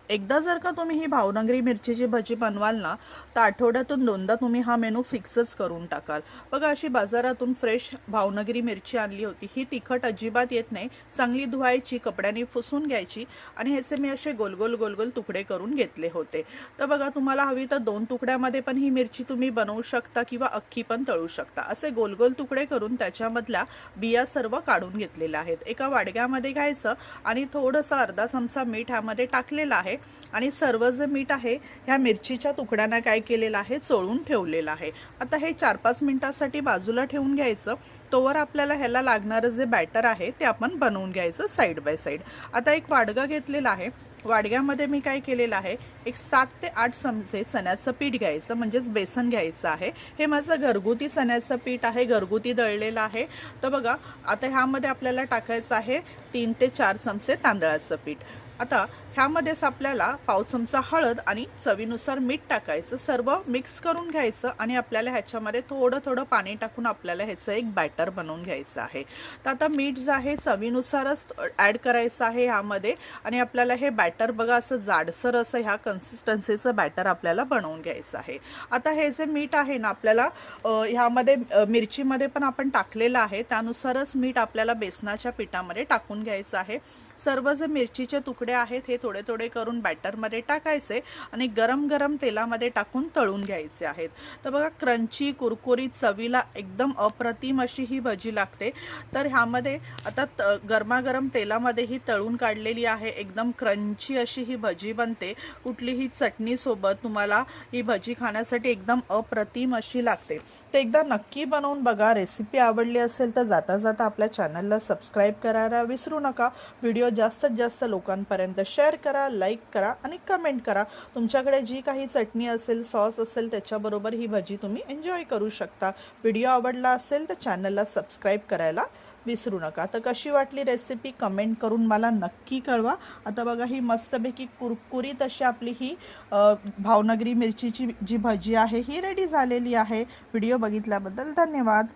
एकदा जर का तुम्ही ही भावनगरी मिरचीची भजी बनवाल ना, तर आठवड्यातून दोनदा तुम्ही हा मेनू फिक्सच करून टाकाल। बघा, अशी बाजारातून फ्रेश भावनगरी मिरची आणली होती। ही तिखट अजिबात येत नाही। चांगली धुवायची, कपड्याने पुसून घ्यायची आणि ह्याचे मी असे गोल गोल गोल गोल तुकडे करून घेतले होते। तर बघा, तुम्हाला हवी तर 2 तुकड्यामध्ये पण ही मिरची तुम्ही बनवू शकता किंवा अख्खी पण तळू शकता। असे गोल गोल तुकडे करून त्याच्यामधल्या बिया सर्व काढून घेतलेल्या आहेत। एका वाडग्यामध्ये घ्यायचं आणि थोडंसं अर्धा चमचा मीठ ह्यामध्ये टाकलेलं आहे आणि सर्व जे मीठ आहे ह्या मिरचीच्या तुकड्यांना काय केलेलं आहे, चोळून ठेवलेलं आहे। आता हे 4-5 मिनिटांसाठी बाजूला ठेवून घ्यायचं। तोवर आपल्याला ह्याला लागणारं जे बॅटर आहे ते आपण बनवून घ्यायचं साईड बाय साईड। आता एक वाडगा घेतलेला आहे। वाडग्यामध्ये मी काय केलेलं आहे, एक 7 ते 8 चमचे चण्याचं पीठ घ्यायचं, म्हणजेच बेसन घ्यायचं आहे। हे माझं घरगुती चण्याचं पीठ आहे, घरगुती दळलेलं आहे। तर बघा, आता ह्यामध्ये आपल्याला टाकायचं आहे 3 ते 4 चमचे तांदळाचं पीठ। आता ह्यामध्येच आपल्याला पाव चमचा हळद आणि चवीनुसार मीठ टाकायचं, सर्व मिक्स करून घ्यायचं आणि आपल्याला ह्याच्यामध्ये थोडं थोडं पाणी टाकून आपल्याला ह्याचं एक बॅटर बनवून घ्यायचं आहे। तर आता मीठ जे आहे चवीनुसारच ॲड करायचं आहे ह्यामध्ये आणि आपल्याला हे बॅटर बघा असं जाडसर असं ह्या कन्सिस्टन्सीचं बॅटर आपल्याला बनवून घ्यायचं आहे। आता हे जे मीठ आहे ना, आपल्याला ह्यामध्ये मिरचीमध्ये पण आपण टाकलेलं आहे, त्यानुसारच मीठ आपल्याला बेसनाच्या पिठामध्ये टाकून घ्यायचं आहे। सर्व जे मिरचीचे तुकडे आहेत हे थोडे थोडे करून बॅटरमध्ये टाकायचे आणि गरम गरम तेलामध्ये टाकून तळून घ्यायचे आहेत। तर बघा, क्रंची कुरकुरीत चवीला एकदम अप्रतिम अशी ही भजी लागते। तर ह्यामध्ये आता गरमागरम तेलामध्ये ही तळून काढलेली आहे, एकदम क्रंची अशी ही भजी बनते। कुठलीही चटणी सोबत तुम्हाला ही भजी खाण्यासाठी एकदम अप्रतिम अशी लागते। तर एकदा नक्की बनवून बघा। रेसिपी आवडली असेल तर जाता जाता आपल्या चॅनलला सबस्क्राईब करायला विसरू नका। व्हिडिओ जास्तीत जास्त लोकांपर्यंत शेअर करा, लाईक करा आणि कमेंट करा। तुमच्याकडे जी काही चटणी असेल, सॉस असेल, त्याच्याबरोबर ही भजी तुम्ही एन्जॉय करू शकता। व्हिडिओ आवडला असेल तर चॅनलला सबस्क्राईब करायला विसरू नका। तर कशी वाटली रेसिपी कमेंट करून मला नक्की कळवा। आता बघा, ही मस्तपैकी कुरकुरीत अशी आपली ही भावनगरी मिरचीची जी भजी आहे ही रेडी झालेली आहे। व्हिडिओ बघितल्याबद्दल धन्यवाद।